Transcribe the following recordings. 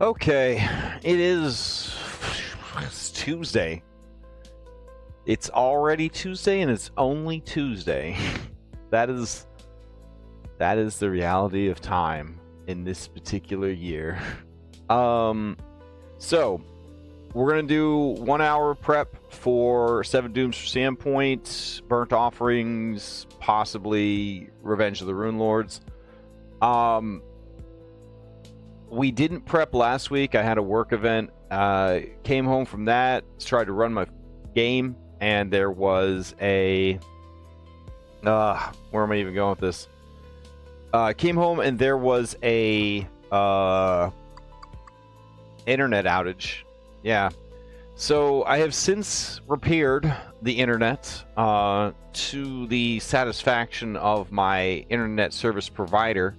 Okay, it's Tuesday. It's already Tuesday, and it's only Tuesday. that is the reality of time in this particular year. So we're gonna do 1 hour prep for 7 Dooms for Sandpoint, Burnt Offerings, possibly Revenge of the Rune Lords. We didn't prep last week. I had a work event. Came home from that, tried to run my game, and there was a... where am I even going with this? Came home and there was a internet outage. Yeah. So I have since repaired the internet to the satisfaction of my internet service provider.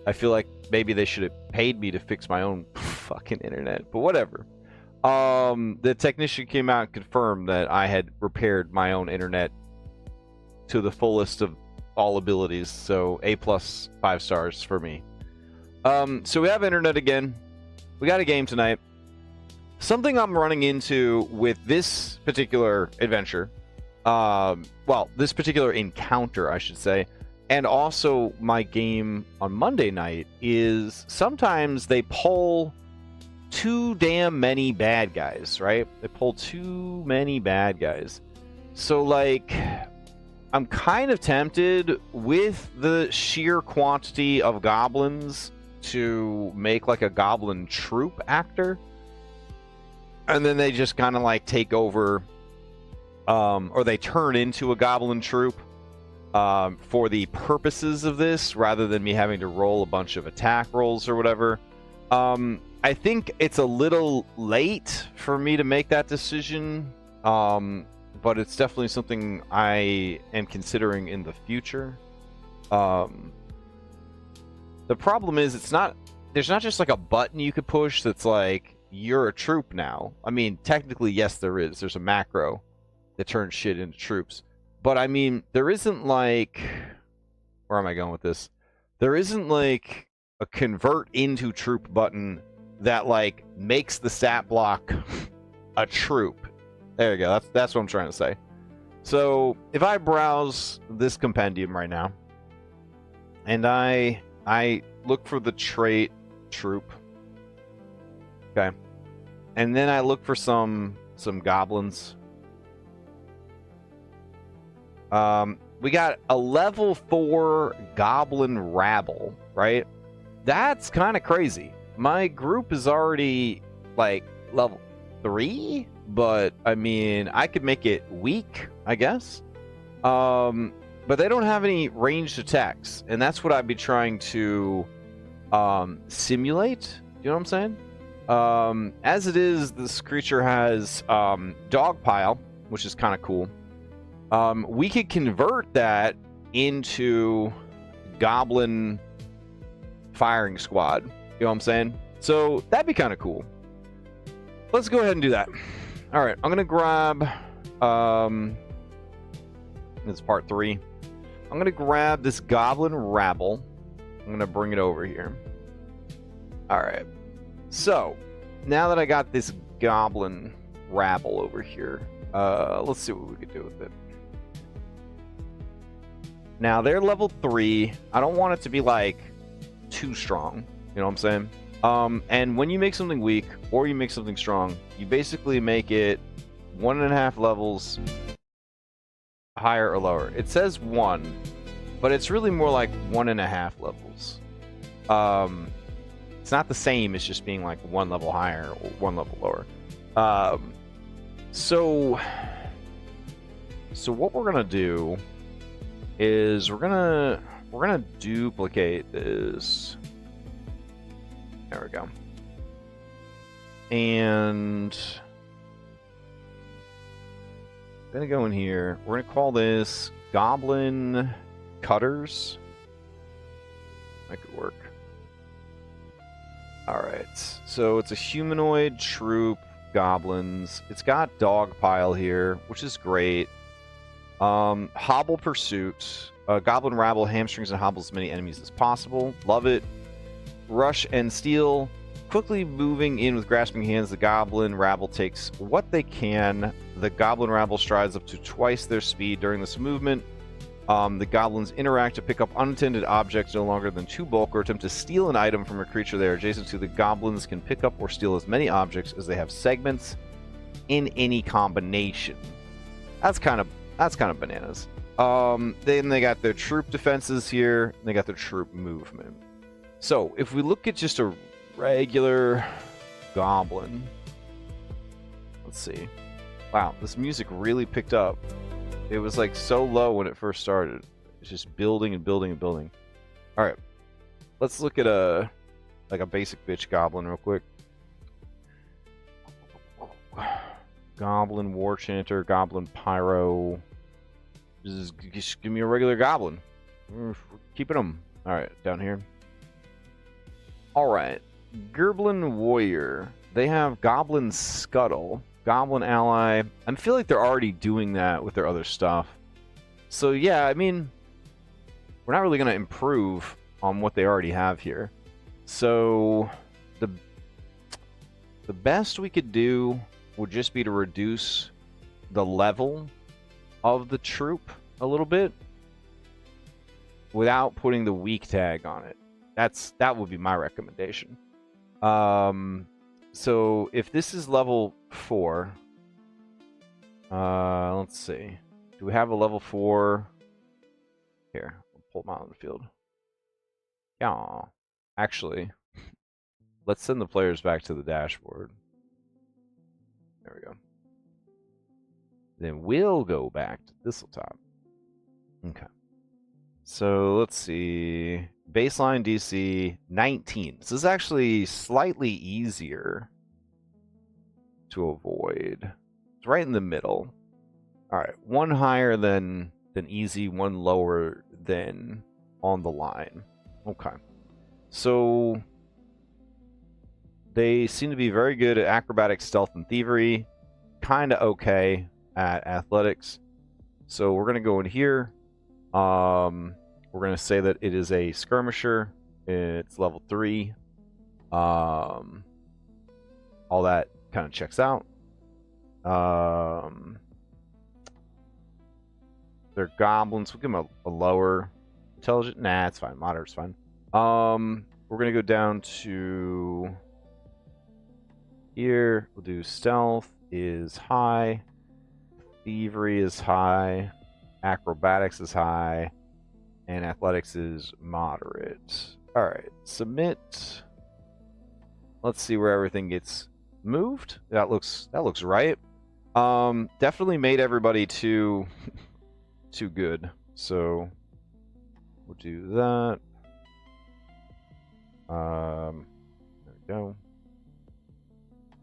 I feel like maybe they should have paid me to fix my own fucking internet, but whatever. The technician came out and confirmed that I had repaired my own internet to the fullest of all abilities, so A+, 5 stars for me. So we have internet again. We got a game tonight. Something I'm running into with this particular adventure, well, this particular encounter, I should say, and also my game on Monday night, is sometimes they pull too damn many bad guys, right? They pull too many bad guys. So, like, I'm kind of tempted with the sheer quantity of goblins to make, like, a goblin troop actor. And then they just kind of, like, take over, or they turn into a goblin troop. For the purposes of this, rather than me having to roll a bunch of attack rolls or whatever. I think it's a little late for me to make that decision, but it's definitely something I am considering in the future. The problem is there's not just like a button you could push that's like, you're a troop now. I mean, technically, yes, there is. There's a macro that turns shit into troops. But, I mean, there isn't, like... Where am I going with this? There isn't, like, a convert into troop button that, like, makes the stat block a troop. There you go. That's what I'm trying to say. So, if I browse this compendium right now, and I look for the trait troop, okay, and then I look for some goblins... we got a level 4 goblin rabble, right? That's kind of crazy. My group is already like level 3, but I mean, I could make it weak, I guess. But they don't have any ranged attacks, and that's what I'd be trying to simulate. You know what I'm saying? As it is, this creature has Dogpile, which is kind of cool. We could convert that into Goblin Firing Squad. You know what I'm saying? So that'd be kind of cool. Let's go ahead and do that. All right, I'm gonna grab. This is part 3. I'm gonna grab this Goblin Rabble. I'm gonna bring it over here. All right. So now that I got this Goblin Rabble over here, let's see what we could do with it. Now, they're level 3. I don't want it to be, like, too strong. You know what I'm saying? And when you make something weak, or you make something strong, you basically make it 1.5 levels higher or lower. It says 1, but it's really more like 1.5 levels. It's not the same as just being, like, 1 level higher or 1 level lower. So what we're gonna do is we're gonna duplicate this. There we go. And I'm gonna go in here. We're gonna call this Goblin Cutters. That could work. Alright, so it's a humanoid troop, goblins. It's got Dogpile here, which is great. Hobble Pursuit. Goblin Rabble hamstrings and hobbles as many enemies as possible. Love it. Rush and Steal. Quickly moving in with grasping hands, the goblin rabble takes what they can. The goblin rabble strides up to twice their speed during this movement. The goblins interact to pick up unattended objects no longer than 2 bulk or attempt to steal an item from a creature they are adjacent to. The goblins can pick up or steal as many objects as they have segments in any combination. That's kind of bananas. Then they got their troop defenses here, and they got their troop movement. So if we look at just a regular goblin, let's see. Wow, this music really picked up. It was like so low when it first started. It's just building and building and building. All right, let's look at a basic bitch goblin real quick. Goblin war chanter, goblin pyro. Just give me a regular goblin. We're keeping them. All right, down here. All right, Gerblin warrior. They have goblin scuttle. Goblin ally. I feel like they're already doing that with their other stuff. So yeah, I mean, we're not really going to improve on what they already have here. So the best we could do would just be to reduce the level of the troop a little bit without putting the weak tag on it. That would be my recommendation. So if this is level 4, let's see. Do we have a level 4? Here, I'll pull them out on the field. Yeah, actually, let's send the players back to the dashboard. There we go. Then we'll go back to Thistletops. Okay. So let's see. Baseline DC 19. This is actually slightly easier to avoid. It's right in the middle. All right, 1 higher than easy, 1 lower than on the line. Okay. So they seem to be very good at acrobatics, stealth, and thievery. Kind of okay at athletics. So we're going to go in here. We're going to say that it is a skirmisher. It's level 3. All that kind of checks out. They're goblins. We'll give them a lower intelligent. Nah, it's fine. Moderate's fine. We're going to go down to here. We'll do stealth is high. Thievery is high. Acrobatics is high. And athletics is moderate. All right, submit. Let's see where everything gets moved. That looks right. Definitely made everybody too good. So we'll do that. There we go.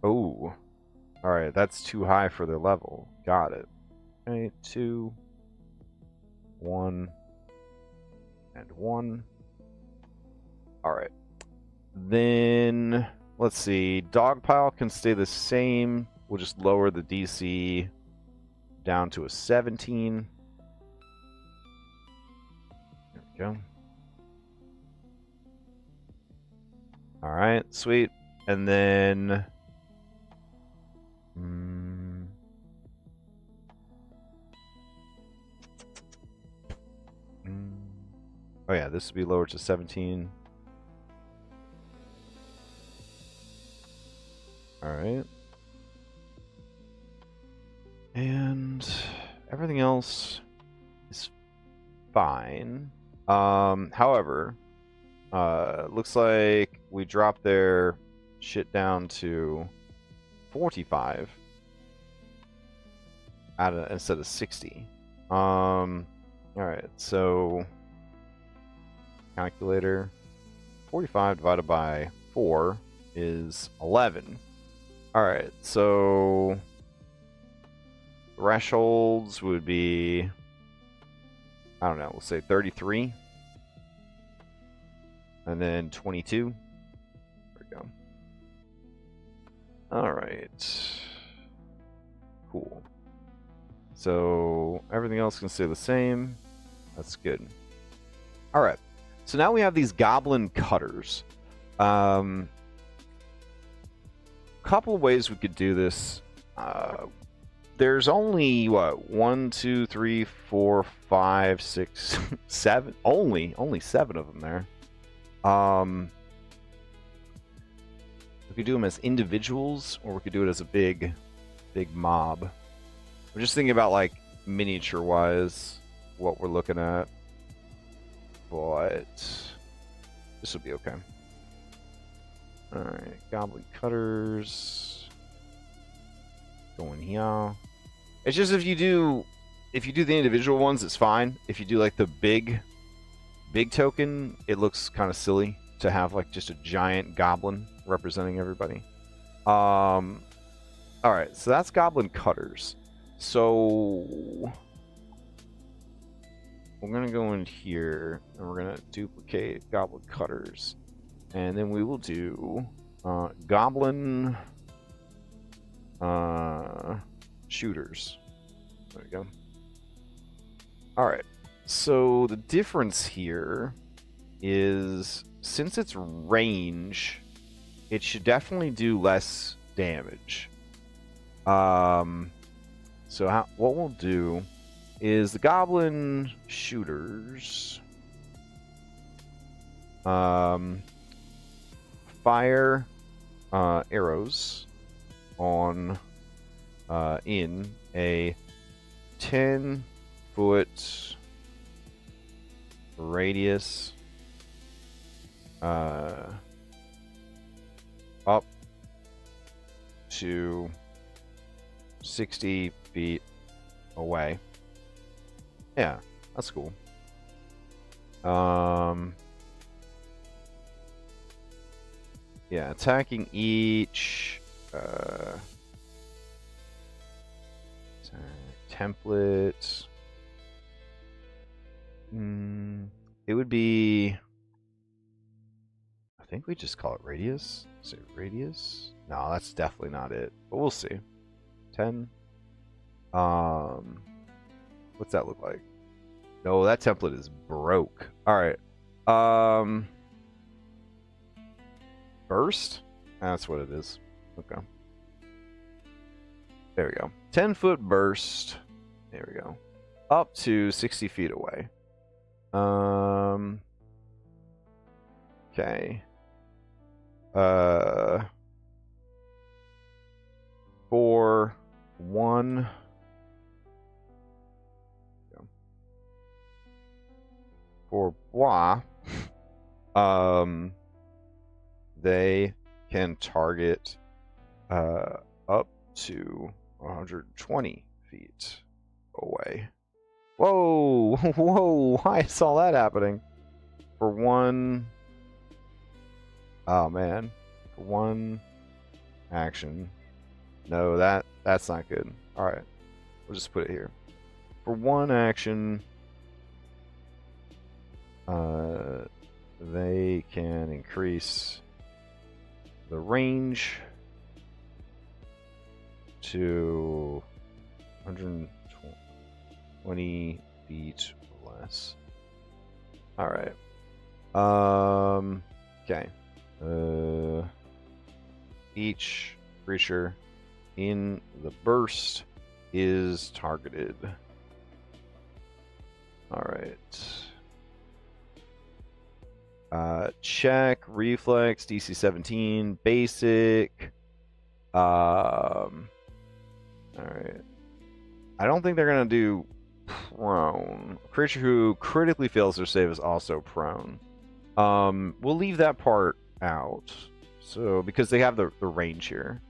Oh, all right. That's too high for their level. Got it. Okay, 2, 1. And 1. All right. Then let's see. Dogpile can stay the same. We'll just lower the DC down to a 17. There we go. All right, sweet. And then oh yeah, this would be lowered to 17. All right. And everything else is fine. However, looks like we dropped their shit down to 45 instead of 60. All right, so calculator, 45 divided by 4 is 11. All right, so thresholds would be, I don't know, we'll say 33. And then 22. There we go. All right. Cool. So everything else can stay the same. That's good. All right. So now we have these goblin cutters. couple of ways we could do this. There's only what 1, 2, 3, 4, 5, 6, 7. Only 7 of them there. We could do them as individuals, or we could do it as a big mob. We're just thinking about like miniature-wise what we're looking at, but this will be okay. All right, goblin cutters going here. It's just if you do the individual ones, it's fine. If you do like the big token, it looks kind of silly to have like just a giant goblin representing everybody. All right, so that's goblin cutters. So we're gonna go in here and we're gonna duplicate goblin cutters, and then we will do goblin shooters. There we go. All right, so the difference here is since it's range, it should definitely do less damage. So what we'll do is the goblin shooters fire arrows on in a 10-foot radius up to 60 feet away. Yeah, that's cool. Yeah, attacking each template. It would be, I think we just call it radius. Is it radius? No, that's definitely not it, but we'll see. 10. What's that look like? No, that template is broke. All right. Burst? That's what it is. Okay. There we go. 10-foot burst. There we go. Up to 60 feet away. Okay. For one. For blah. They can target up to 120 feet away. Whoa! Whoa! I saw that happening. For one... Oh, man. For one action. No, that's not good. Alright. We'll just put it here. For one action... they can increase the range to 120 feet or less. All right. Okay. Each creature in the burst is targeted. All right. Check, reflex, DC 17, basic. All right. I don't think they're gonna do prone. A creature who critically fails their save is also prone. We'll leave that part out. So because they have the range here.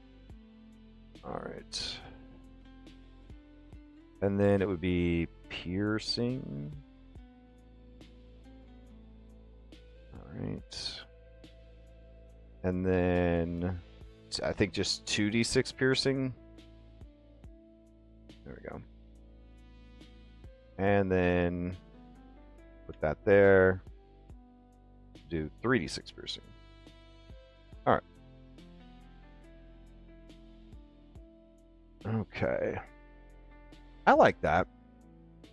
All right. And then it would be piercing. Right. And then I think just 2d6 piercing. There we go. And then put that there. Do 3d6 piercing. All right. Okay. I like that.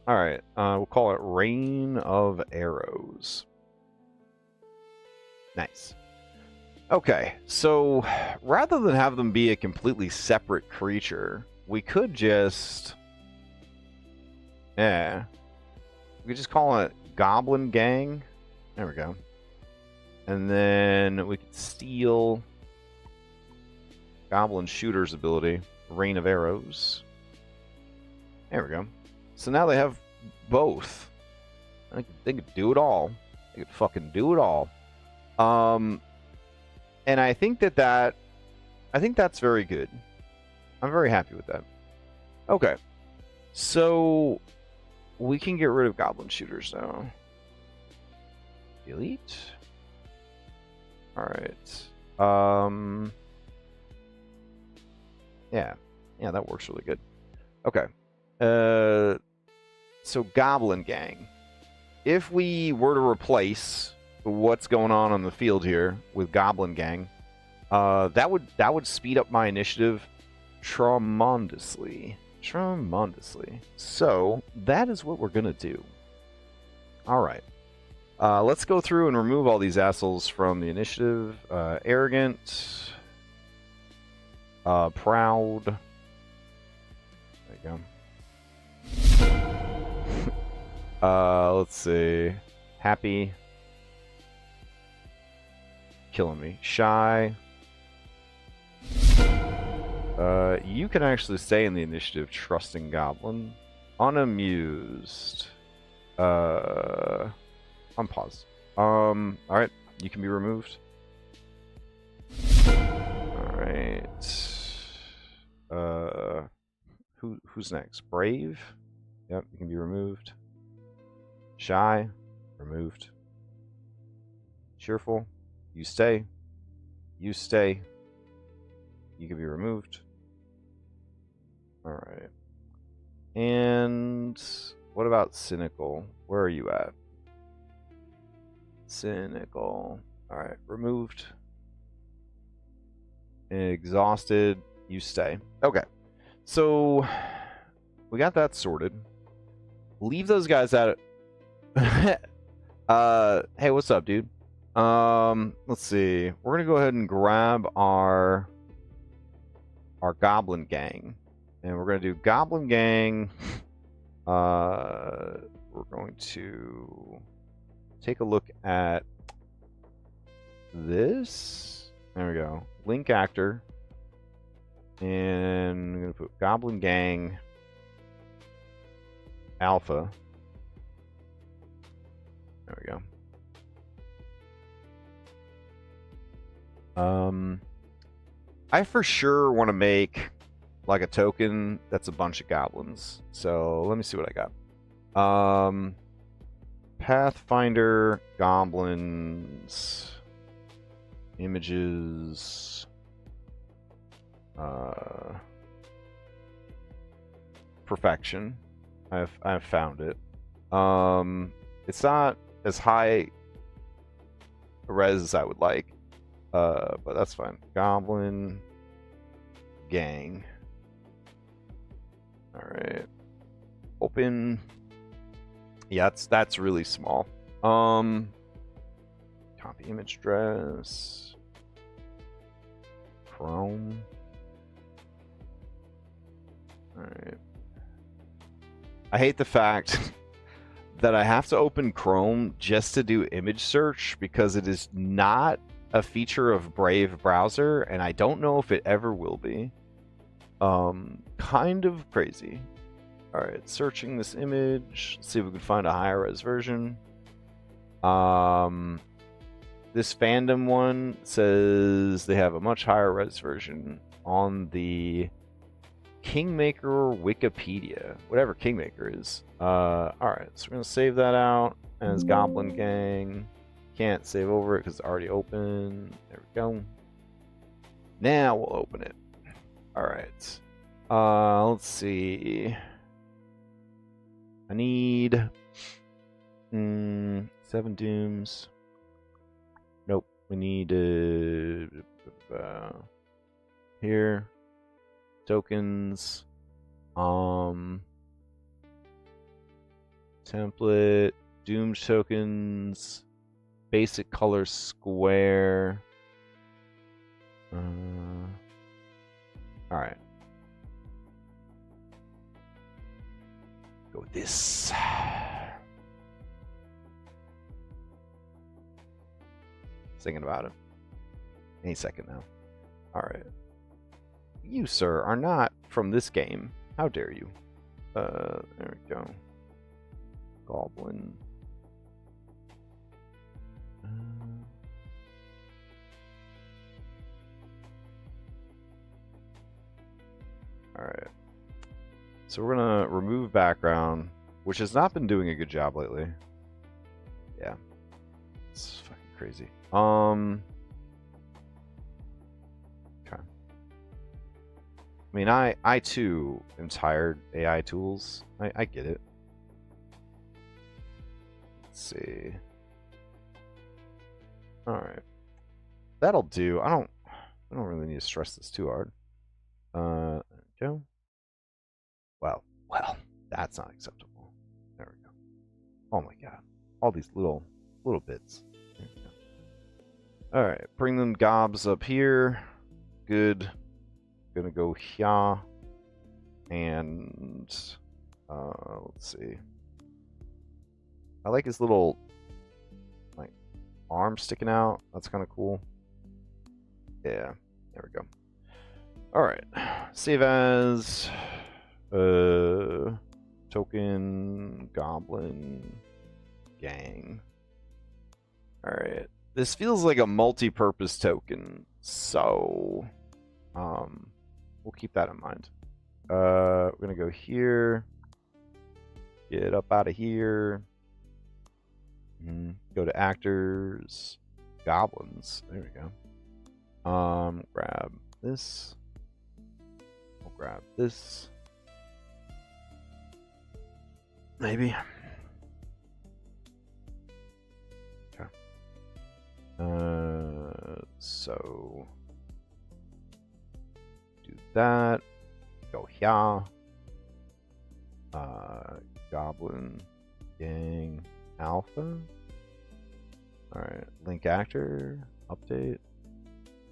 All right. We'll call it Rain of Arrows. Nice. Okay, so rather than have them be a completely separate creature, we could just... Yeah. We could just call it Goblin Gang. There we go. And then we could steal Goblin Shooter's ability, Rain of Arrows. There we go. So now they have both. They could do it all. They could fucking do it all. And I think I think that's very good. I'm very happy with that. Okay. So we can get rid of Goblin Shooters now. Delete. Alright. Yeah, that works really good. Okay. So Goblin Gang. If we were to replace what's going on the field here with Goblin Gang, that would speed up my initiative tremendously. So that is what we're gonna do. All right. Let's go through and remove all these assholes from the initiative. Arrogant. Proud. There you go. Let's see. Happy. Killing me. Shy. You can actually stay in the initiative. Trusting Goblin. Unamused. Unpause. Alright. You can be removed. Alright. Who's next? Brave? Yep, you can be removed. Shy? Removed. Cheerful? You stay. You stay. You can be removed. Alright. And what about Cynical? Where are you at? Cynical. Alright, removed. Exhausted. You stay. Okay. So we got that sorted. Leave those guys out. Hey, what's up, dude? Let's see. We're gonna go ahead and grab our Goblin Gang, and we're gonna do Goblin Gang. We're going to take a look at this. There we go. Link actor. And I'm going to put Goblin Gang Alpha. There we go. I for sure want to make like a token that's a bunch of goblins. So let me see what I got. Pathfinder goblins images. Perfection. I've found it. It's not as high res as I would like, but that's fine. Goblin Gang. All right. Open. Yeah, that's really small. Copy image address. Chrome. Alright. I hate the fact that I have to open Chrome just to do image search because it is not a feature of Brave browser, and I don't know if it ever will be. Kind of crazy. Alright, searching this image. Let's see if we can find a higher res version. This fandom one says they have a much higher res version on the Kingmaker Wikipedia, whatever Kingmaker is. Alright, so we're going to save that out as Goblin Gang. Can't save over it because it's already open. There we go. Now we'll open it. Alright. Let's see. I need 7 dooms. Nope. We need here tokens. Template, dooms tokens, basic color square. All right. Go with this. Thinking about it. Any second now. All right. You, sir, are not from this game. How dare you? There we go. Goblin. All right. So we're gonna remove background, which has not been doing a good job lately. Yeah. It's fucking crazy. Okay. I mean, I too am tired AI tools. I get it. Let's see. All right. That'll do. I don't really need to stress this too hard. There we go. Well, that's not acceptable. There we go. Oh my god. All these little bits. There we go. All right, bring them gobs up here. Good. Gonna go here. And let's see. I like his little like arm sticking out. That's kind of cool. Yeah, there we go. All right, save as token goblin gang. All right, this feels like a multi-purpose token, so we'll keep that in mind. We're gonna go here, get up out of here, go to actors, goblins. There we go. Grab this. We'll grab this. Maybe. Okay. So do that. Go here. Goblin gang alpha. All right. Link actor update.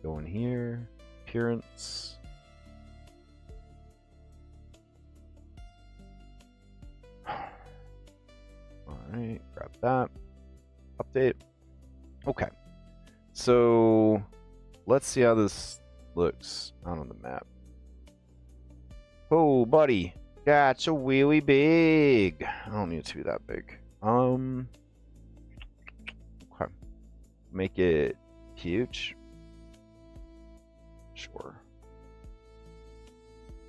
Go in here. Appearance. Alright, grab that. Update. Okay. So let's see how this looks out on the map. Oh, buddy. That's a really big. I don't need it to be that big. Okay. Make it huge. Sure.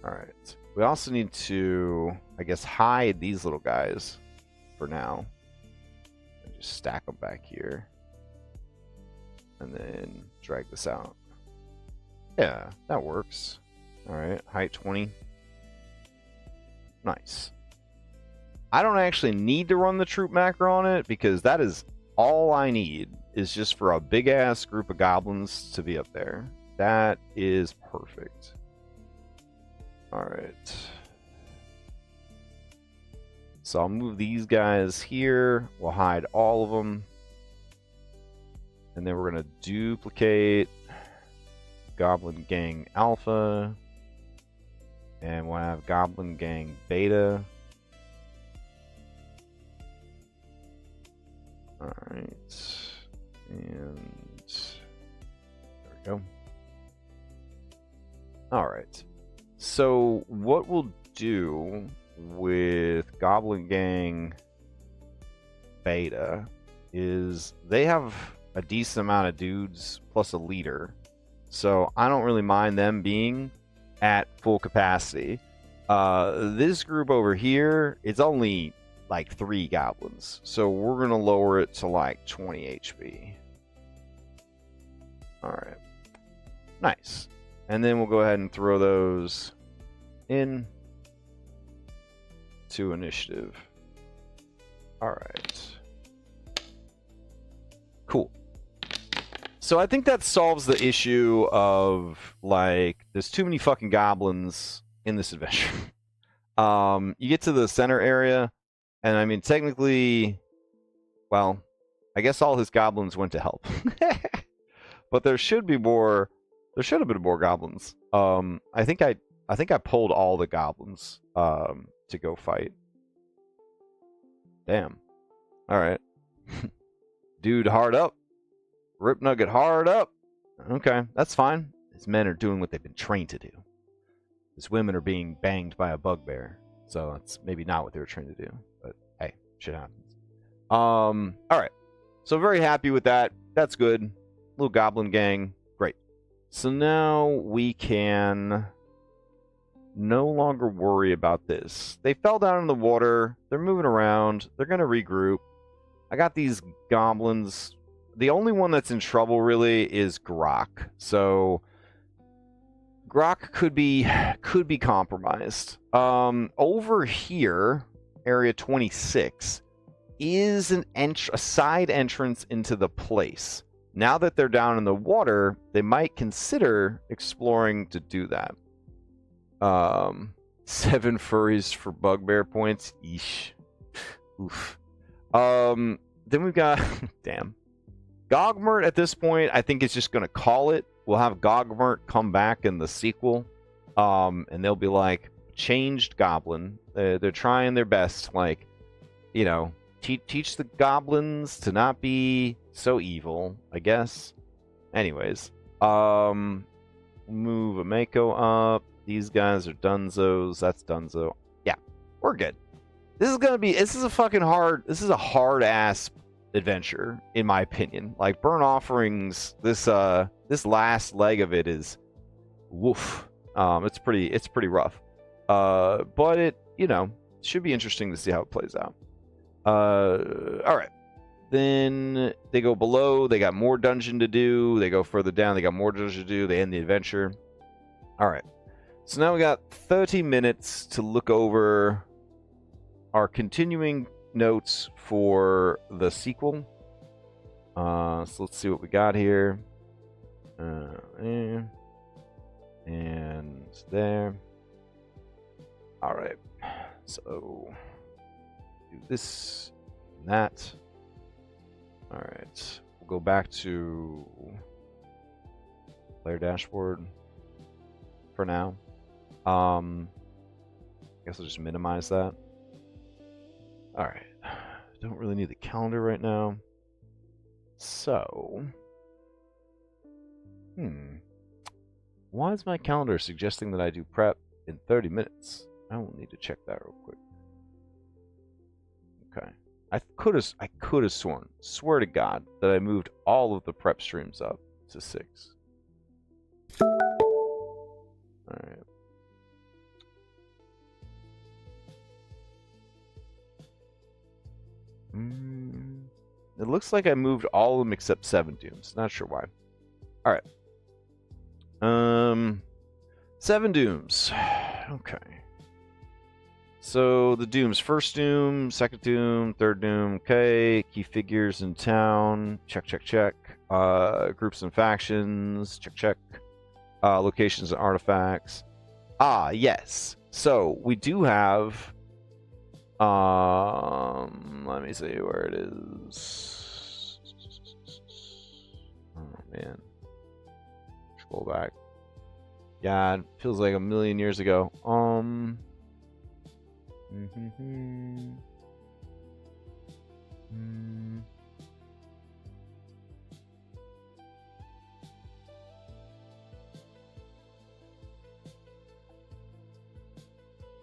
Alright. We also need to, I guess, hide these little guys for now. And just stack them back here. And then drag this out. Yeah, that works. Alright, height 20. Nice. I don't actually need to run the troop macro on it because that is all I need is just for a big ass group of goblins to be up there. That is perfect. Alright. So I'll move these guys here. We'll hide all of them. And then we're going to duplicate Goblin Gang Alpha. And we'll have Goblin Gang Beta. Alright. And there we go. Alright. So what we'll do with Goblin Gang Beta is they have a decent amount of dudes plus a leader. So I don't really mind them being at full capacity. This group over here, it's only like 3 goblins. So we're going to lower it to like 20 HP. Alright. Nice. And then we'll go ahead and throw those in to initiative. Alright. Cool. So I think that solves the issue of, like, there's too many fucking goblins in this adventure. You get to the center area, and I mean, technically, well, I guess all his goblins went to help. But there should be more There should have been more goblins. I think I pulled all the goblins to go fight. Damn. All right. Dude, hard up. Rip Nugget, hard up. Okay, that's fine. His men are doing what they've been trained to do. His women are being banged by a bugbear. So that's maybe not what they were trained to do. But hey, shit happens. Alright. So very happy with that. That's good. Little goblin gang. Great. So now we can no longer worry about this. They fell down in the water. They're moving around. They're going to regroup. I got these goblins. The only one that's in trouble, really, is Grok. So Grok could be compromised. Over here, Area 26, is a side entrance into the place. Now that they're down in the water, they might consider exploring to do that. 7 furries for bugbear points. Yeesh. Oof. Then we've got damn. Gogmert at this point, I think is just gonna call it. We'll have Gogmert come back in the sequel. And they'll be like, changed goblin. They're trying their best, like, you know, teach the goblins to not be so evil, I guess. Anyways, move a Mako up. These guys are Dunzos. That's Dunzo. Yeah, we're good. This is a hard ass adventure, in my opinion. Like Burnt Offerings, this last leg of it is woof. It's pretty rough. But it, you know, should be interesting to see how it plays out. Alright. Then they go below, they got more dungeon to do. They go further down, they got more dungeon to do. They end the adventure. Alright. So now we got 30 minutes to look over our continuing notes for the sequel. So let's see what we got here. And there. Alright. So do this and that. Alright. We'll go back to player dashboard for now. I guess I'll just minimize that. Alright. Don't really need the calendar right now. So, why is my calendar suggesting that I do prep in 30 minutes? I will need to check that real quick. Okay. I could have swear to God, that I moved all of the prep streams up to 6. Alright. It looks like I moved all of them except 7 Dooms. Not sure why. Alright. 7 Dooms. Okay. So the Dooms. First Doom, second Doom, third Doom. Okay. Key figures in town. Check, check, check. Groups and factions. Check, check. Locations and artifacts. Ah, yes. So we do have... let me see where it is. Oh man. Scroll back. God, feels like a million years ago.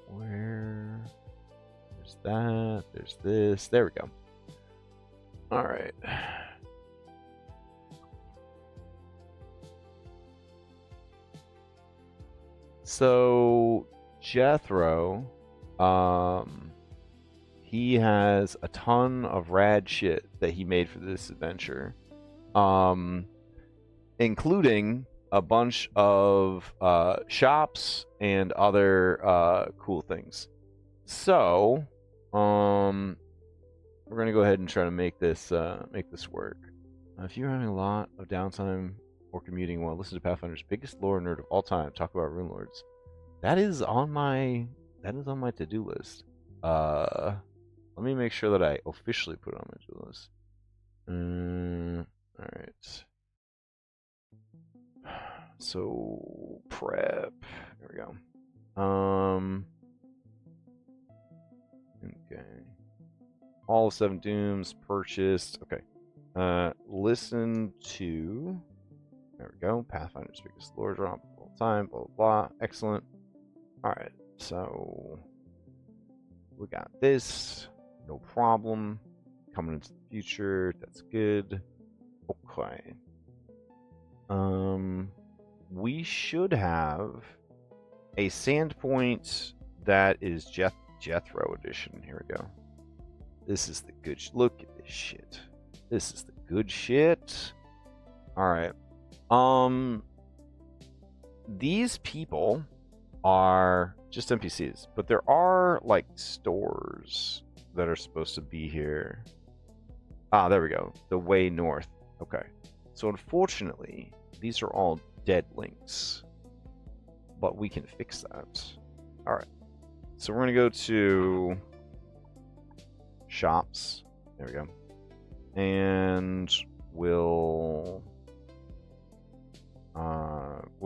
Where? There's that. There's this. There we go. All right. So Jethro, he has a ton of rad shit that he made for this adventure, including a bunch of shops and other cool things. So, we're gonna go ahead and try to make this work. If you're having a lot of downtime or commuting, well, listen to Pathfinder's biggest lore nerd of all time talk about Rune Lords. That is on my to-do list. Let me make sure that I officially put it on my to-do list. All right. So prep. There we go. Okay. All 7 dooms purchased. Okay. Listen to. There we go. Pathfinder's biggest lore drop of all time. Blah blah blah. Excellent. All right. So we got this. No problem. Coming into the future. That's good. Okay. We should have a Sandpoint that is Jethro edition. Here we go. This is the good. Look at this shit. This is the good shit. All right. These people are just NPCs, but there are like stores that are supposed to be here. Ah, there we go. The way north. Okay. So unfortunately, these are all dead links, but we can fix that. All right. So we're gonna go to shops. There we go. And we'll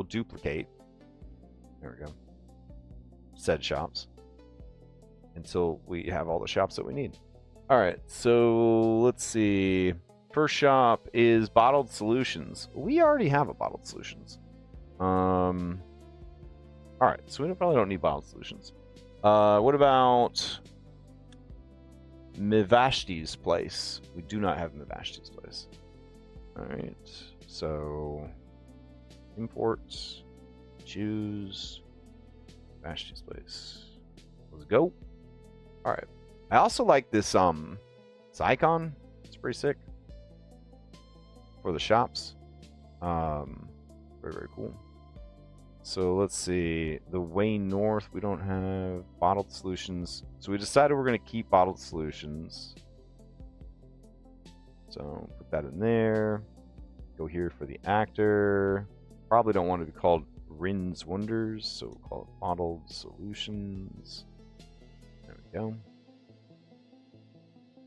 duplicate. There we go. Said shops until we have all the shops that we need. All right. So let's see. First shop is Bottled Solutions. We already have a Bottled Solutions. All right. So we probably don't need Bottled Solutions. What about Mivashti's place? We do not have Mivashti's place. All right. So imports, choose Mivashti's place. Let's go. All right. I also like this icon. It's pretty sick for the shops. Very, very cool. So let's see. The way north, we don't have Bottled Solutions. So we decided we're going to keep Bottled Solutions. So put that in there. Go here for the actor. Probably don't want to be called Rin's Wonders, so we'll call it Bottled Solutions. There we go.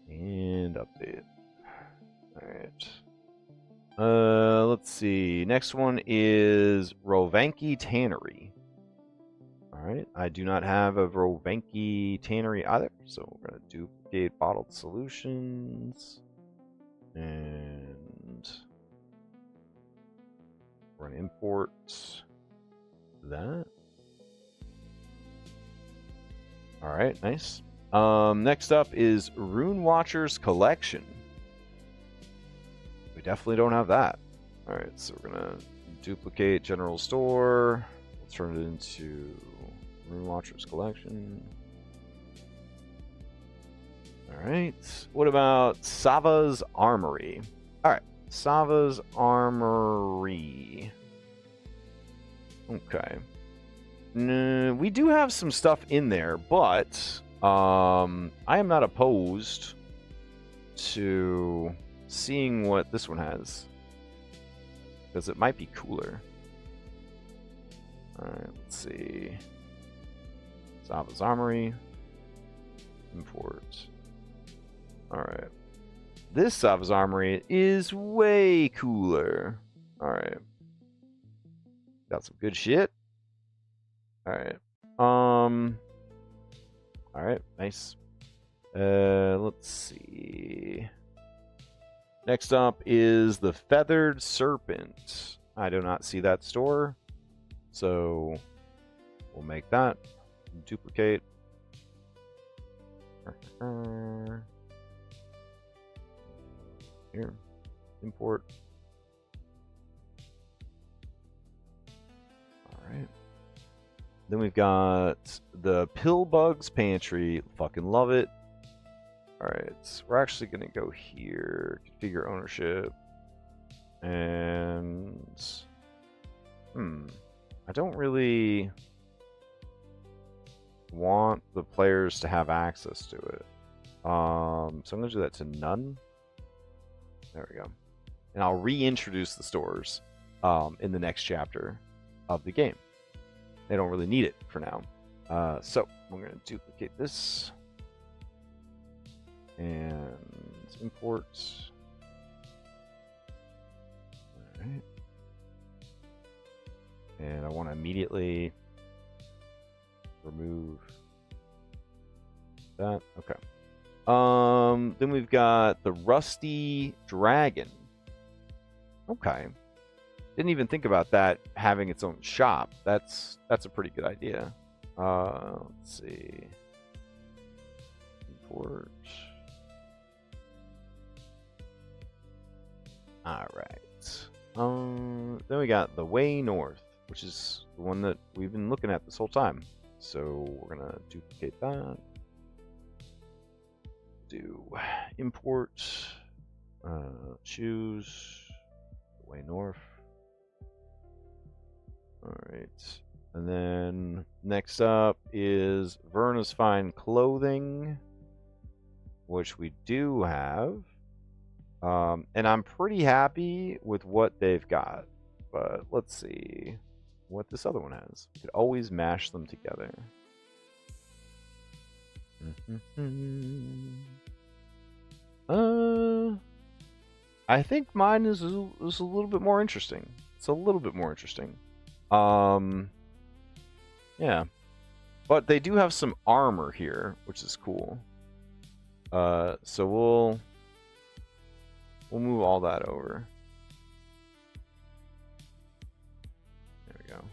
And update. Alright. Let's see. Next one is Rovanki Tannery. Alright. I do not have a Rovanki Tannery either, so we're going to duplicate Bottled Solutions. And we're going to import that. Alright, nice. Next up is Rune Watcher's Collection. We definitely don't have that. Alright, so we're gonna duplicate General Store. We'll turn it into Rune Watcher's Collection. Alright, what about Sava's Armory? Alright, Sava's Armory. Okay. We do have some stuff in there, but I am not opposed to seeing what this one has, because it might be cooler. Alright, let's see. Sava's Armory. Import. Alright. This Sava's Armory is way cooler. Alright. Got some good shit. Alright. Alright, nice. Let's see. Next up is the Feathered Serpent. I do not see that store, so we'll make that. Duplicate. Here. Import. Alright. Then we've got the Pillbug's Pantry. Fucking love it. Alright, so we're actually going to go here. Configure ownership. And... I don't really want the players to have access to it. So I'm going to do that to none. There we go. And I'll reintroduce the stores in the next chapter of the game. They don't really need it for now. So I'm going to duplicate this. And import. Alright. And I want to immediately remove that. Okay. Then we've got the Rusty Dragon. Okay. Didn't even think about that having its own shop. That's a pretty good idea. Let's see. Import. All right. Then we got the Way North, which is the one that we've been looking at this whole time. So we're gonna duplicate that. Do import. Choose the Way North. All right. And then next up is Verna's Fine Clothing, which we do have. And I'm pretty happy with what they've got. But let's see what this other one has. You could always mash them together. I think mine is a little bit more interesting. It's a little bit more interesting. Yeah. But they do have some armor here, which is cool. So we'll move all that over. There we go.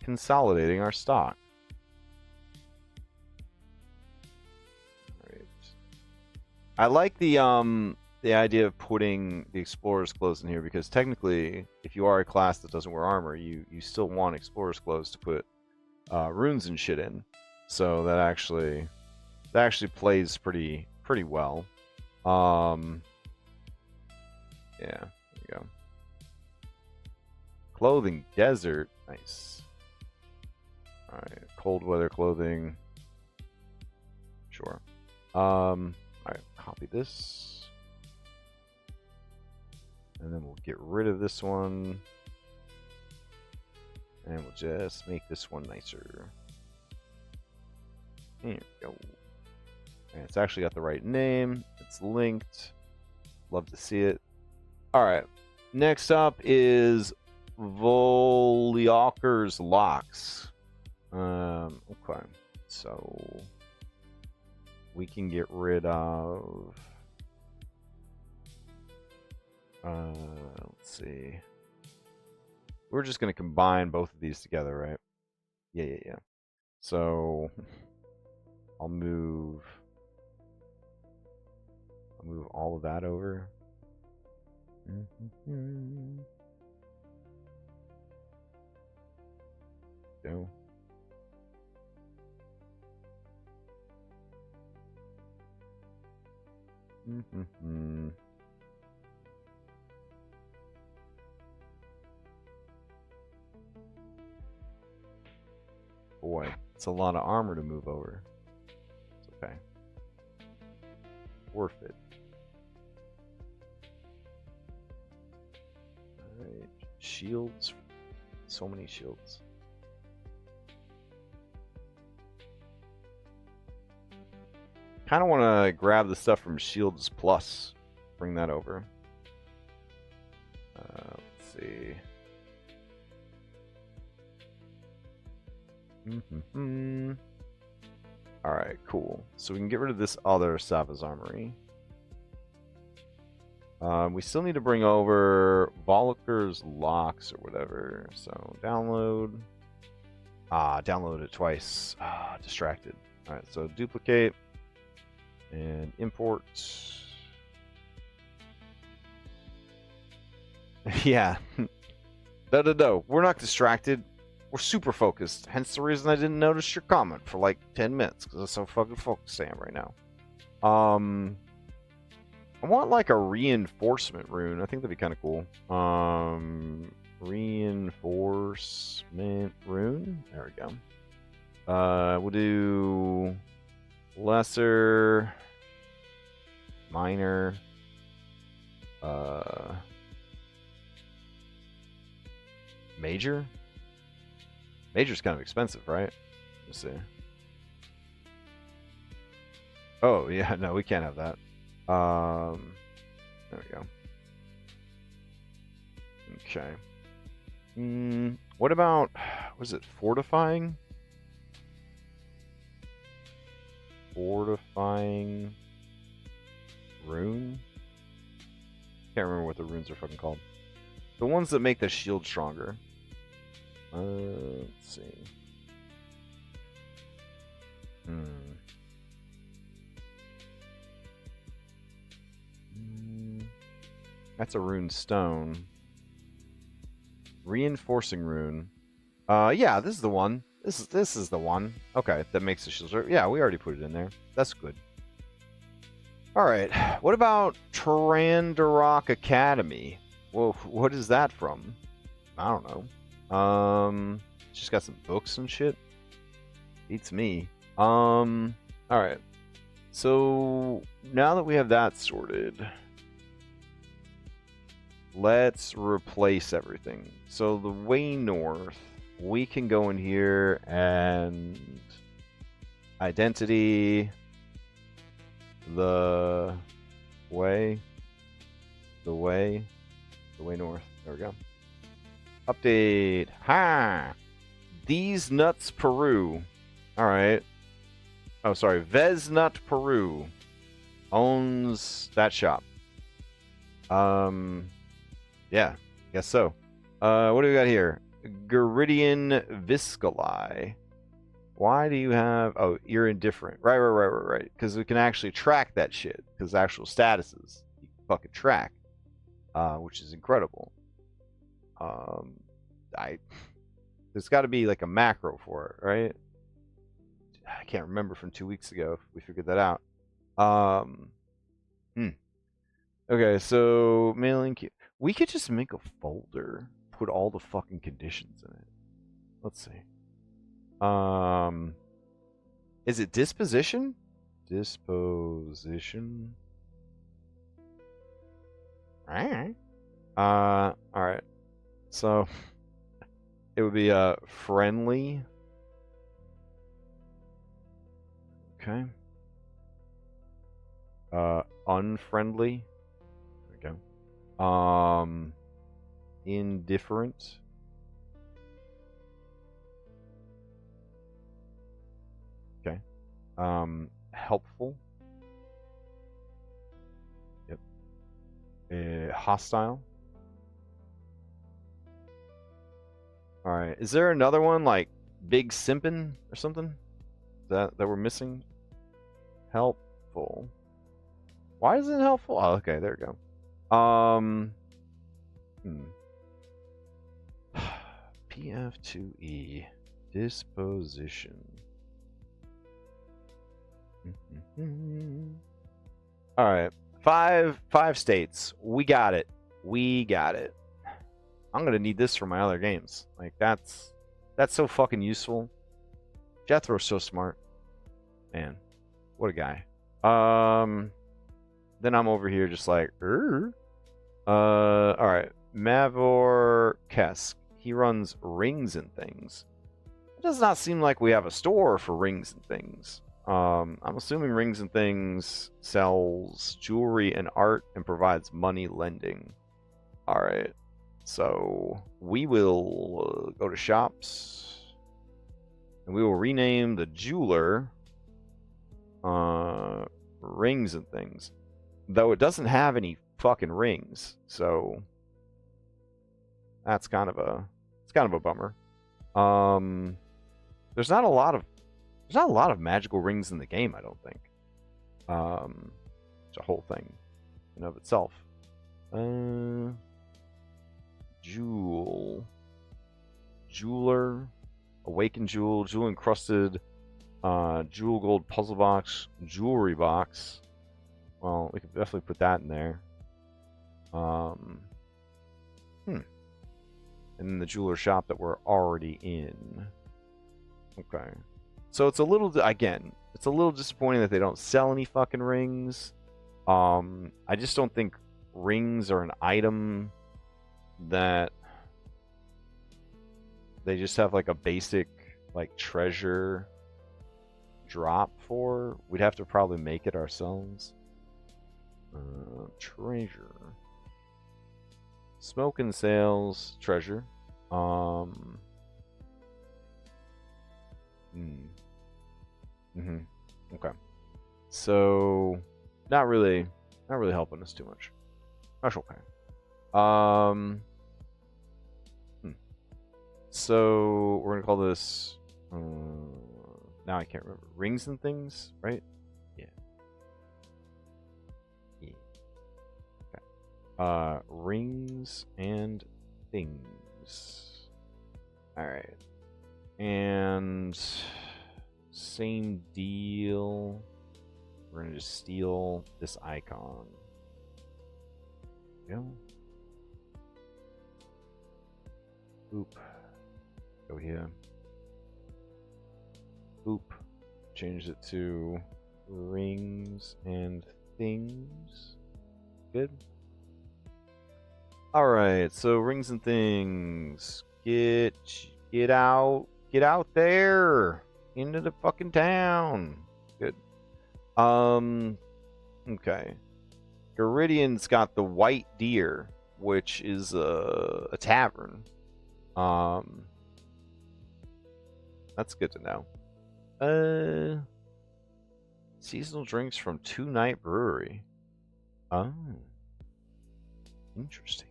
Consolidating our stock. All right. I like the idea of putting the explorer's clothes in here, because technically, if you are a class that doesn't wear armor, you still want explorer's clothes to put runes and shit in. So that actually plays pretty well. Yeah, there you go. Clothing desert, nice. All right, cold weather clothing. Sure. All right, copy this. And then we'll get rid of this one. And we'll just make this one nicer. There we go. And it's actually got the right name. It's linked. Love to see it. All right. Next up is Voliocker's Locks. Okay. So we can get rid of... let's see. We're just going to combine both of these together, right? Yeah. So I'll move all of that over. Go. Boy, it's a lot of armor to move over. It's okay. Worth it. Alright. Shields. So many shields. Kind of want to grab the stuff from Shields Plus. Bring that over. Let's see. Alright, cool. So we can get rid of this other Sava's Armory. We still need to bring over Volker's Locks or whatever. So download. Download it twice. Distracted. Alright, so duplicate. And import. Yeah. No. We're not distracted. We're super focused. Hence the reason I didn't notice your comment for like 10 minutes. Because I'm so fucking focused I am right now. I want like a reinforcement rune. I think that'd be kind of cool. Reinforcement rune. There we go. We'll do lesser, minor, major. Major's kind of expensive, right? Let's see. Oh, yeah, no, we can't have that. There we go. Okay. What about, was it fortifying? Fortifying rune? Can't remember what the runes are fucking called. The ones that make the shield stronger. Let's see. That's a rune stone. Reinforcing rune. Yeah, this is the one. This is the one. Okay, that makes the shield. Yeah, we already put it in there. That's good. All right. What about Tarandarok Academy? Well, what is that from? I don't know. Just got some books and shit. Beats me. All right. So now that we have that sorted, let's replace everything. So the way north, we can go in here and identity, the way north. There we go. Update. Ha! These nuts Peru. All right. Oh, sorry. Vesnut Peru owns that shop. Yeah, guess so. What do we got here? Geridian Viscali. Why do you have... Oh, you're indifferent. Right. Because we can actually track that shit. Because actual statuses you can fucking track. Which is incredible. There's got to be like a macro for it, right? I can't remember from 2 weeks ago if we figured that out. Okay, so mailing queue. We could just make a folder, put all the fucking conditions in it. Let's see. Is it disposition? Disposition. Alright. Alright. So it would be friendly. Okay. Unfriendly. There we go. Indifferent. Okay. Helpful. Yep. Hostile. All right. Is there another one like big simpin or something that we're missing? Helpful. Why is it helpful? Oh, okay. There we go. PF2E disposition. All right, five states. We got it. I'm gonna need this for my other games. Like that's so fucking useful. Jethro's so smart, man. What a guy. Then I'm over here just like, all right. Mavor Kesk. He runs rings and things. It does not seem like we have a store for rings and things. I'm assuming rings and things sells jewelry and art and provides money lending. All right. So we will go to shops and we will rename the jeweler rings and things. Though it doesn't have any fucking rings, so that's kind of a bummer. There's not a lot of magical rings in the game, I don't think. It's a whole thing in of itself. Jeweler, awakened jewel encrusted, jewel gold puzzle box, jewelry box. Well, we could definitely put that in there. And then the jeweler shop that we're already in. Okay. So it's a little, again, it's a little disappointing that they don't sell any fucking rings. I just don't think rings are an item that they just have like a basic like treasure drop for. We'd have to probably make it ourselves. Treasure. Smoke and sales treasure. Okay. So not really helping us too much. That's okay. So we're gonna call this now I can't remember. Rings and things, right? Yeah. Okay. Rings and things. Alright. And same deal. We're gonna just steal this icon. Yeah. Oop. Go here. Oop. Change it to rings and things. Good. Alright, so rings and things. Get out there into the fucking town. Good. Okay. Garidian's got the White Deer, which is a tavern. That's good to know. Seasonal drinks from Two Night Brewery. Oh. Interesting.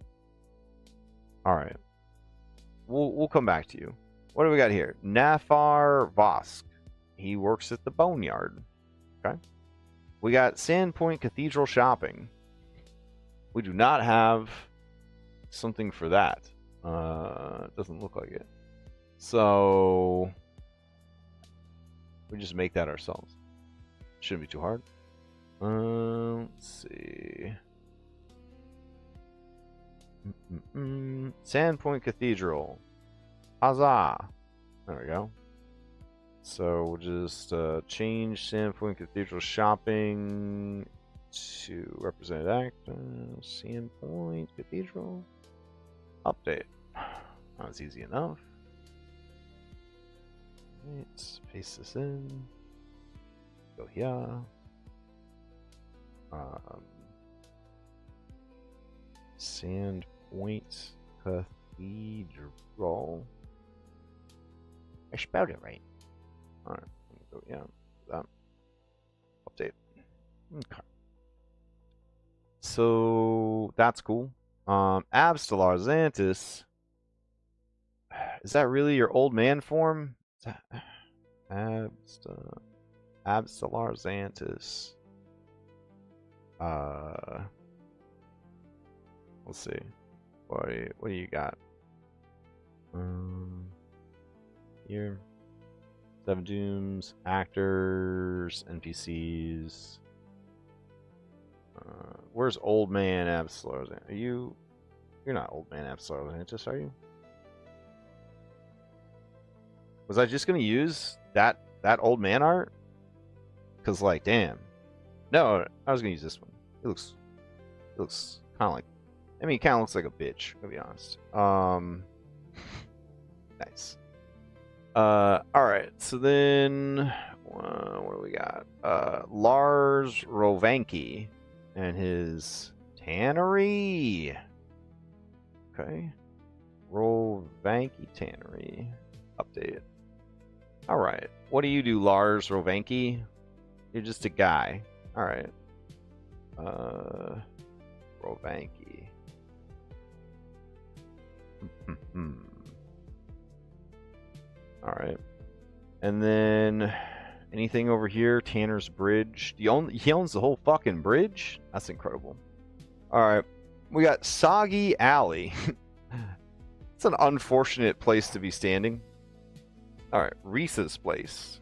Alright. We'll come back to you. What do we got here? Nafar Vosk. He works at the Boneyard. Okay. We got Sandpoint Cathedral Shopping. We do not have something for that. It doesn't look like it. So we just make that ourselves. Shouldn't be too hard. Let's see. Sandpoint Cathedral. Huzzah! There we go. So we'll just change Sandpoint Cathedral Shopping to represented actor. Sandpoint Cathedral. Update. That was easy enough. Let's paste this in. Go here. Sandpoint Cathedral. I spelled it right. Alright, go that. Update. Okay. So that's cool. Abstelar Xantis. Is that really your old man form? Abstelar Xantis. Let's see. What do you got? Here. 7 Dooms, actors, NPCs. Where's Old Man Abstelar? Are you? You're not Old Man Abstelar Xantis, are you? Was I just gonna use that old man art? Cause like, damn. No, I was gonna use this one. It looks kind of like. I mean, it kind of looks like a bitch, to be honest. Nice. Alright, so then what do we got? Lars Rovanki and his tannery. Okay. Rovanki tannery. Update. Alright. What do you do, Lars Rovanki? You're just a guy. Alright. Rovanki. Alright. And then anything over here? Tanner's Bridge. He owns the whole fucking bridge? That's incredible. Alright. We got Soggy Alley. It's an unfortunate place to be standing. Alright. Reese's Place.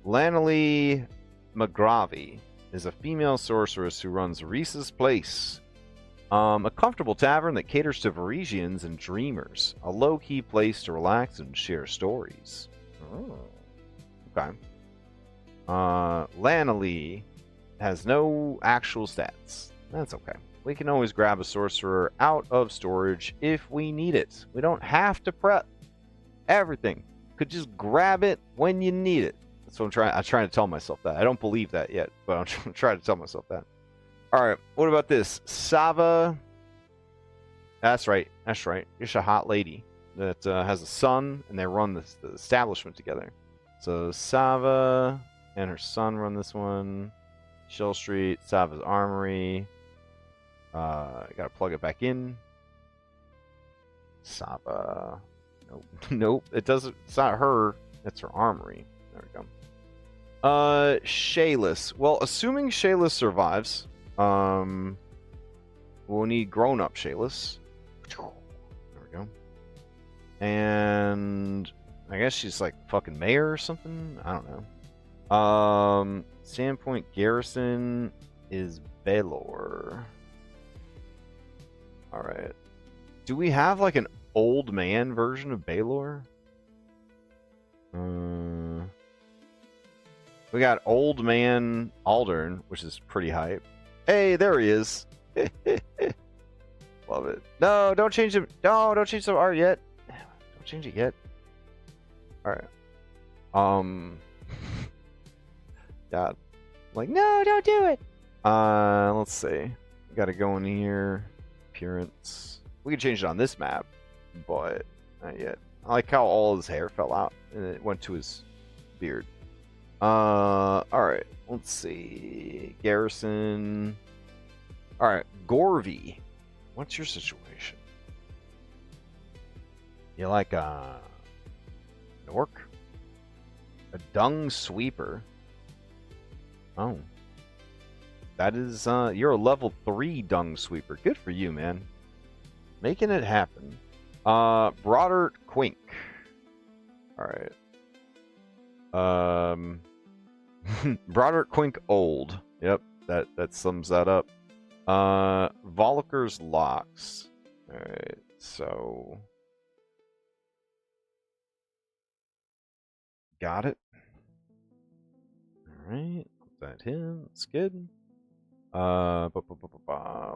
Lanalee McGravy is a female sorceress who runs Reese's Place. A comfortable tavern that caters to Varisians and dreamers. A low-key place to relax and share stories. Oh. Okay. Lanalee has no actual stats. That's okay. We can always grab a sorcerer out of storage if we need it. We don't have to prep everything. Could just grab it when you need it. That's what I'm trying to tell myself that. I don't believe that yet, but I'm trying to tell myself that. All right. What about this? Sava. That's right. That's right. It's a hot lady that has a son, and they run the establishment together. So Sava and her son run this one. Shell Street, Sava's Armory. Gotta plug it back in. Sava. Nope. Nope. It doesn't. It's not her. That's her armory. There we go. Shayless. Well, assuming Shayless survives, we'll need grown-up Shayless. There we go. And I guess she's like fucking mayor or something. I don't know. Sandpoint Garrison is Baylor. All right. Do we have like an old man version of Baylor? We got old man Aldern, which is pretty hype. Hey, there he is. Love it. No, don't change him. No, don't change the art yet. Don't change it yet. All right. God. Like, no, don't do it. Let's see. Got to go in here. Appearance. We can change it on this map, but not yet. I like how all his hair fell out and it went to his beard. Alright. Let's see. Garrison. Alright. Gorvy. What's your situation? You like an orc? A dung sweeper? Oh. That is, you're a level 3 dung sweeper. Good for you, man. Making it happen. Brodert Quink. Alright. Brodert Quink old. Yep, that sums that up. Volker's Locks. Alright, so... Got it. Alright, put that in. That's good.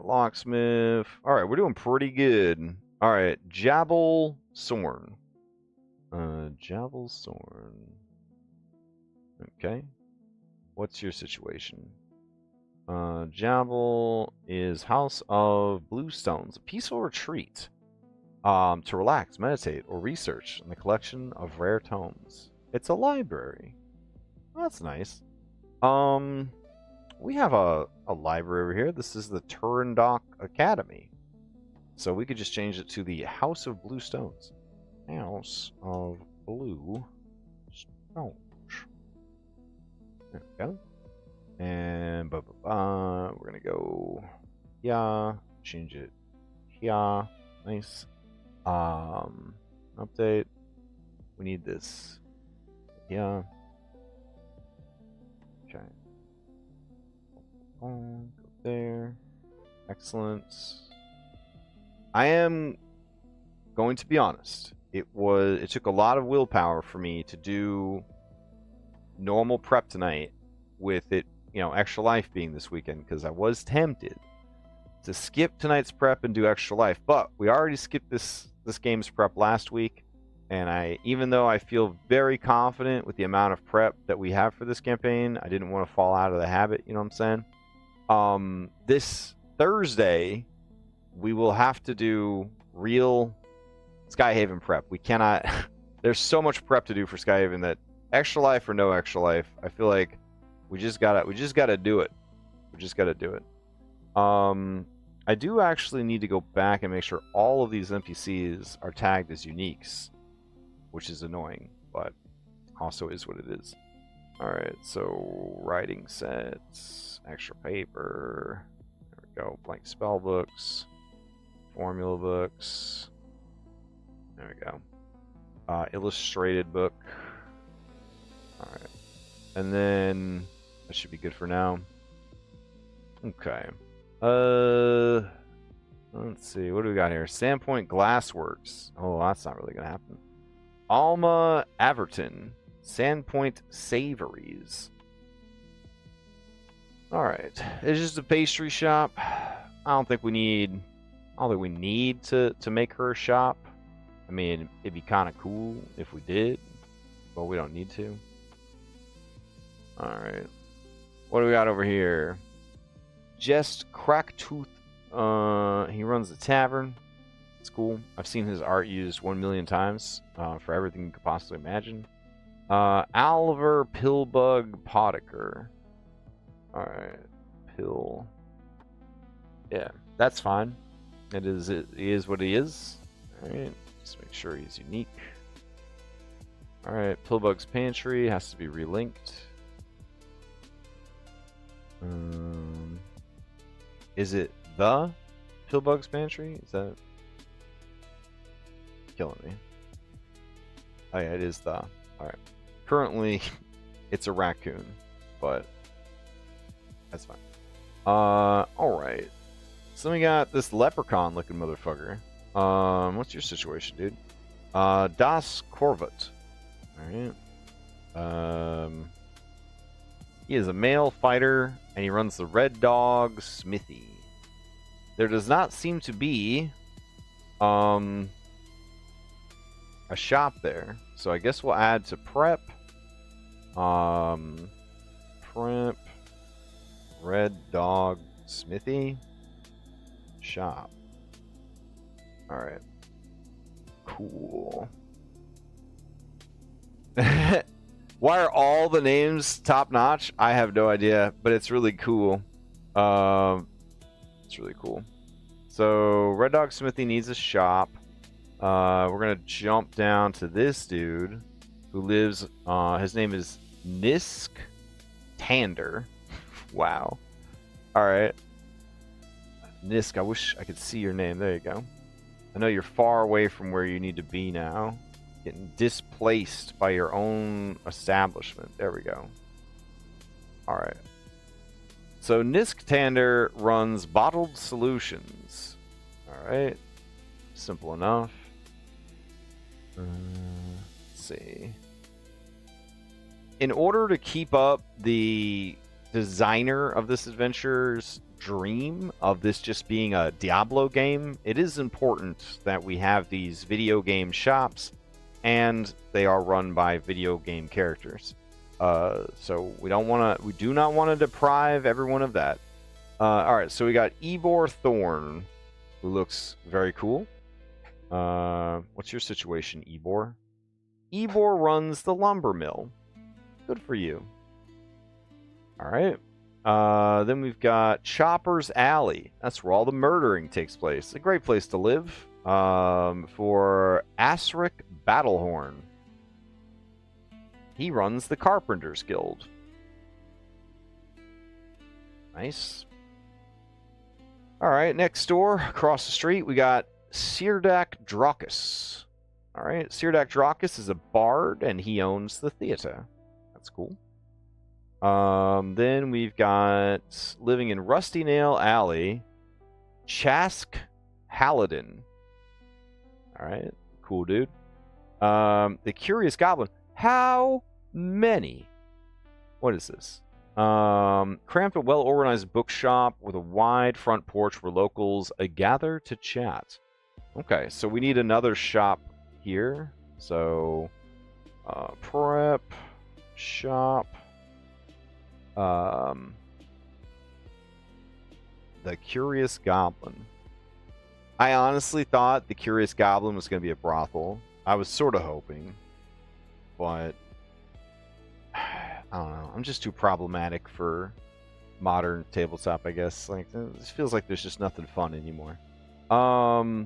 Locksmith. Alright, we're doing pretty good. Alright, Jabal Sorn. Jabal Sorn. Okay. What's your situation? Jabal is House of Bluestones, a peaceful retreat to relax, meditate, or research in the collection of rare tomes. It's a library. Well, that's nice. We have a library over here. This is the Turandok Academy. So we could just change it to the House of Blue Stones. House of Blue Stones. There we go. And we're going to go, yeah, change it. Yeah, nice. Update. We need this. Yeah. Okay. Go there. Excellent. I am going to be honest. It took a lot of willpower for me to do normal prep tonight with it, extra life being this weekend, because I was tempted to skip tonight's prep and do extra life, but we already skipped this game's prep last week, and even though I feel very confident with the amount of prep that we have for this campaign, I didn't want to fall out of the habit, you know what I'm saying? This Thursday, we will have to do real Skyhaven prep. We cannot... There's so much prep to do for Skyhaven that extra life or no extra life, I feel like we just gotta do it. We just gotta do it. I do actually need to go back and make sure all of these NPCs are tagged as uniques, which is annoying, but also is what it is. Alright, so writing sets, extra paper, there we go, blank spell books, formula books, there we go. Illustrated book. Alright. And then that should be good for now. Okay. Let's see. What do we got here? Sandpoint Glassworks. Oh, that's not really going to happen. Alma Averton. Sandpoint Savories. Alright. It's just a pastry shop. I don't think we need to make her a shop. I mean, it'd be kind of cool if we did, but we don't need to. Alright. What do we got over here? Jest Cracktooth. He runs the tavern. It's cool. I've seen his art used 1 million times for everything you could possibly imagine. Oliver Pillbug Potiker. Alright. Pill. Yeah, that's fine. He is what he is. Alright. Just make sure he's unique. Alright, Pillbug's Pantry has to be relinked. Is it the Pillbug's Pantry? Is that killing me? Oh yeah, it is the. Alright. Currently, it's a raccoon, but that's fine. Alright. So we got this leprechaun looking motherfucker. What's your situation, dude? Das Corvut. Alright. He is a male fighter, and he runs the Red Dog Smithy. There does not seem to be a shop there, so I guess we'll add to prep. Prep Red Dog Smithy shop. All right, cool. Why are all the names top notch? I have no idea, but it's really cool. It's really cool. So Red Dog Smithy needs a shop. We're gonna jump down to this dude who lives. His name is Nisk Tander. Wow. All right. Nisk, I wish I could see your name. There you go. I know you're far away from where you need to be now. Getting displaced by your own establishment. There we go. Alright. So Nisk Tander runs Bottled Solutions. Alright. Simple enough. Let's see. In order to keep up the designer of this adventure's dream of this just being a Diablo game, it is important that we have these video game shops, and they are run by video game characters. So we do not want to deprive everyone of that. All right, so we got Ivor Thorn, who looks very cool. What's your situation, Ivor? Ivor runs the lumber mill. Good for you. All right. Then we've got Chopper's Alley. That's where all the murdering takes place. A great place to live. For Asric Battlehorn. He runs the Carpenters Guild. Nice. Alright, next door, across the street, we got Sirdak Draucus. Alright, Sirdak Draucus is a bard, and he owns the theater. That's cool. Then we've got, living in Rusty Nail Alley, Chask Halidin. Alright, cool dude. The Curious Goblin. How many? What is this? Cramped but well-organized bookshop with a wide front porch where locals gather to chat. Okay, so we need another shop here. So, prep, shop, the Curious Goblin. I honestly thought the Curious Goblin was going to be a brothel. I was sort of hoping, but I don't know. I'm just too problematic for modern tabletop, I guess. Like, it feels like there's just nothing fun anymore. All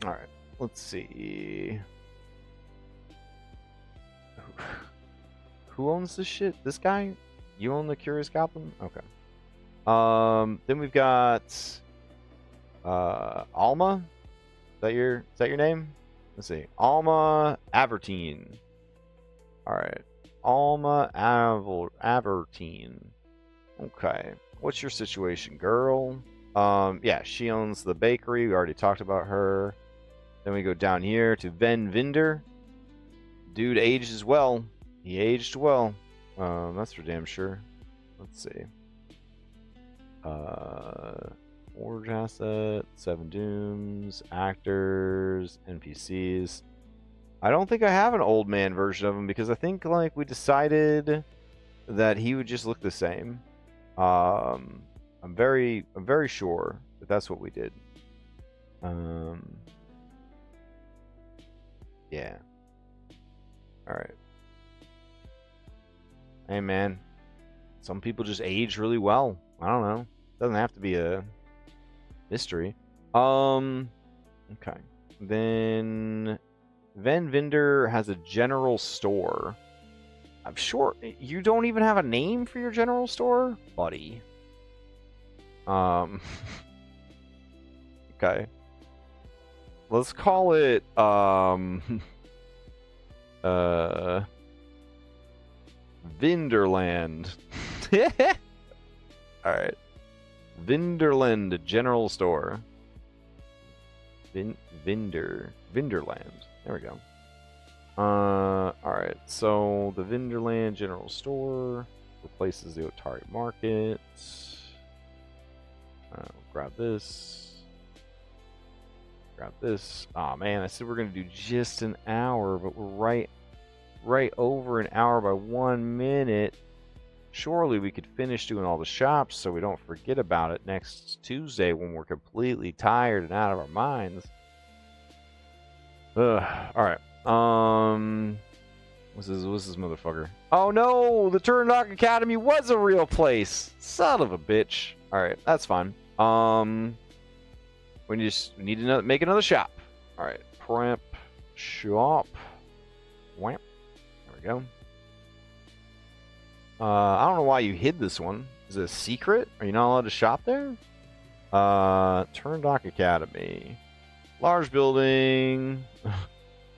right, let's see. Who owns this shit? This guy? You own the Curious Goblin? Okay. Then we've got Alma. Is that your name? Let's see. Alma Avertine. All right. Alma Avertine. Okay. What's your situation, girl? Yeah, she owns the bakery. We already talked about her. Then we go down here to Ven Vinder. Dude aged as well. He aged well. That's for damn sure. Let's see. Forge asset, 7 dooms, actors, NPCs. I don't think I have an old man version of him because I think like we decided that he would just look the same. I'm very sure that that's what we did. Yeah. All right. Hey, man. Some people just age really well. I don't know. Doesn't have to be a mystery. Okay. Then Vendor has a general store. I'm sure you don't even have a name for your general store, buddy. Okay. Let's call it Vinderland. All right. Vinderland General Store. Vinderland. There we go. All right. So the Vinderland General Store replaces the Otari Market. We'll grab this. Grab this. Oh man, I said we're gonna do just an hour, but we're right over an hour by 1 minute. Surely we could finish doing all the shops so we don't forget about it next Tuesday when we're completely tired and out of our minds. All right. What's this motherfucker? Oh no, the Turndog Academy was a real place. Son of a bitch. All right, that's fine. We need to make another shop. All right, prep shop. Wham. There we go. I don't know why you hid this one. Is it a secret? Are you not allowed to shop there? Turndog Academy. Large building.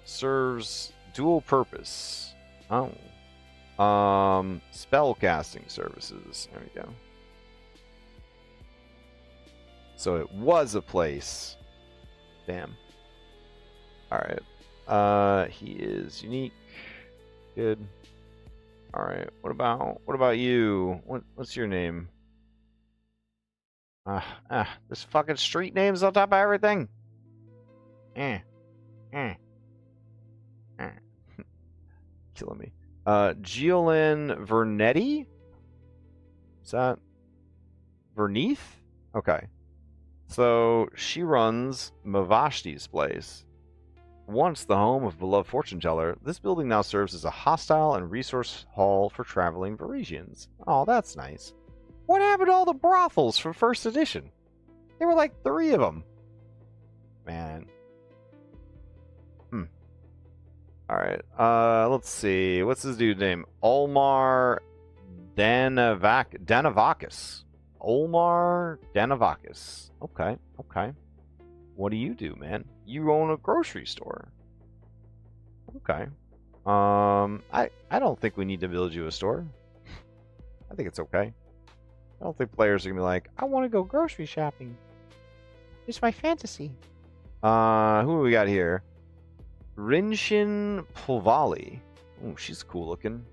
Serves dual purpose. Oh. Spell casting services. There we go. So it was a place. Damn. Alright. He is unique. Good. Alright. What about you? What's your name? This fucking street names on top of everything. Killing me. Giolin Vernetti? Is that Verneath? Okay. So she runs Mavashti's place. Once the home of beloved fortune teller, this building now serves as a hostile and resource hall for traveling Varisians. Oh, that's nice. What happened to all the brothels from first edition? There were like 3 of them. Man. Alright, let's see. What's this dude's name? Olmar Danavakis. Olmar Danavakis. Okay. What do you do, man? You own a grocery store. Okay. I don't think we need to build you a store. I think it's okay. I don't think players are gonna be like, I want to go grocery shopping. It's my fantasy. Who do we got here? Rinshin Pulvali. Oh, she's cool looking.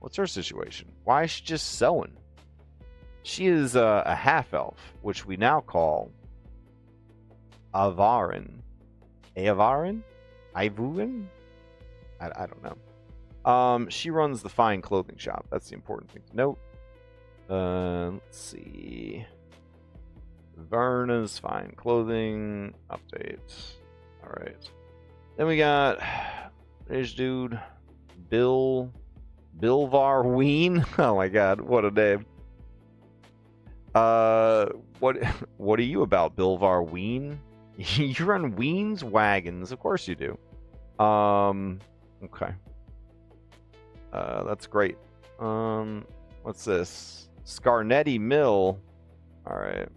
What's her situation? Why is she just sewing? She is a half-elf, which we now call Avarin. Avarin? Ivuin? I don't know. She runs the fine clothing shop. That's the important thing to note. Let's see. Verna's fine clothing. Updates. Alright. Then we got this dude, Bilvar Ween. Oh my god, what a name. What are you about, Bilvar Ween? You run Ween's Wagons, of course you do. Okay. That's great. What's this? Scarnetti Mill. Alright.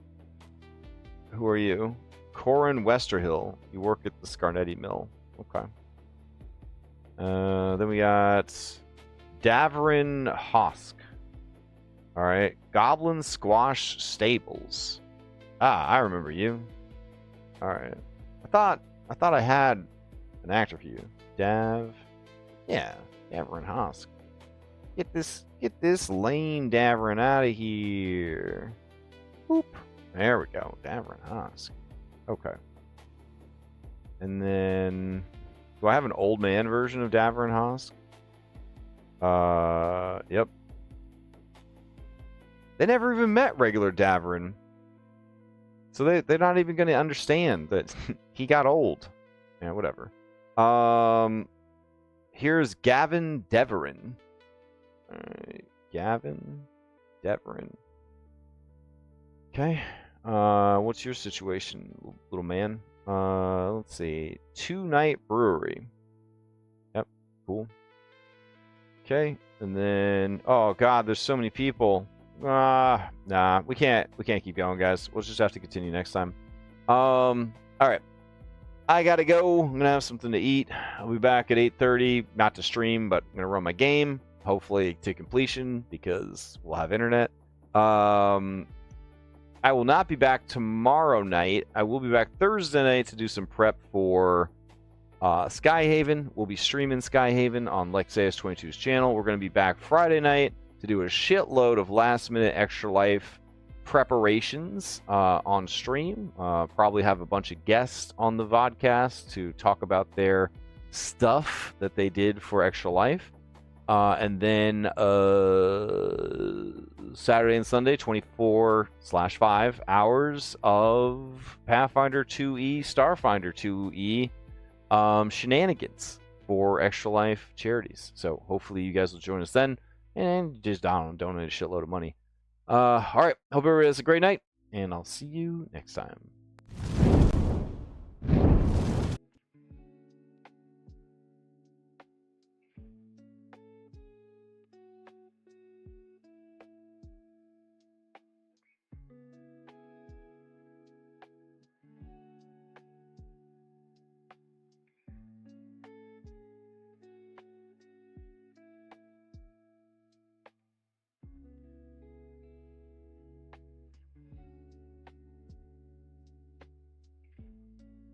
Who are you? Corin Westerhill. You work at the Scarnetti Mill. Okay. Then we got Daverin Hosk. Alright. Goblin Squash Stables. Ah, I remember you. Alright. I thought I had an actor for you. Yeah, Daverin Hosk. Get this lame Daverin out of here. Boop. There we go. Daverin Hosk. Okay. And then, do I have an old man version of Daverin Hosk? Yep. They never even met regular Daverin. So they're not even going to understand that he got old. Yeah, whatever. Here's Gavin Deverin. Gavin Deverin. Okay. What's your situation, little man? Let's see. 2-night brewery. Yep, cool. Okay, and then oh god, there's so many people. Nah, we can't keep going, guys. We'll just have to continue next time. All right. I gotta go. I'm gonna have something to eat. I'll be back at 8:30, not to stream, but I'm gonna run my game, hopefully to completion because we'll have internet. I will not be back tomorrow night. I will be back Thursday night to do some prep for Skyhaven. We'll be streaming Skyhaven on Lexaeus22's channel. We're going to be back Friday night to do a shitload of last-minute Extra Life preparations on stream. Probably have a bunch of guests on the vodcast to talk about their stuff that they did for Extra Life. And then Saturday and Sunday, 24/5 hours of Pathfinder 2E, Starfinder 2E shenanigans for Extra Life charities. So hopefully you guys will join us then and just donate a shitload of money. All right. Hope everybody has a great night, and I'll see you next time.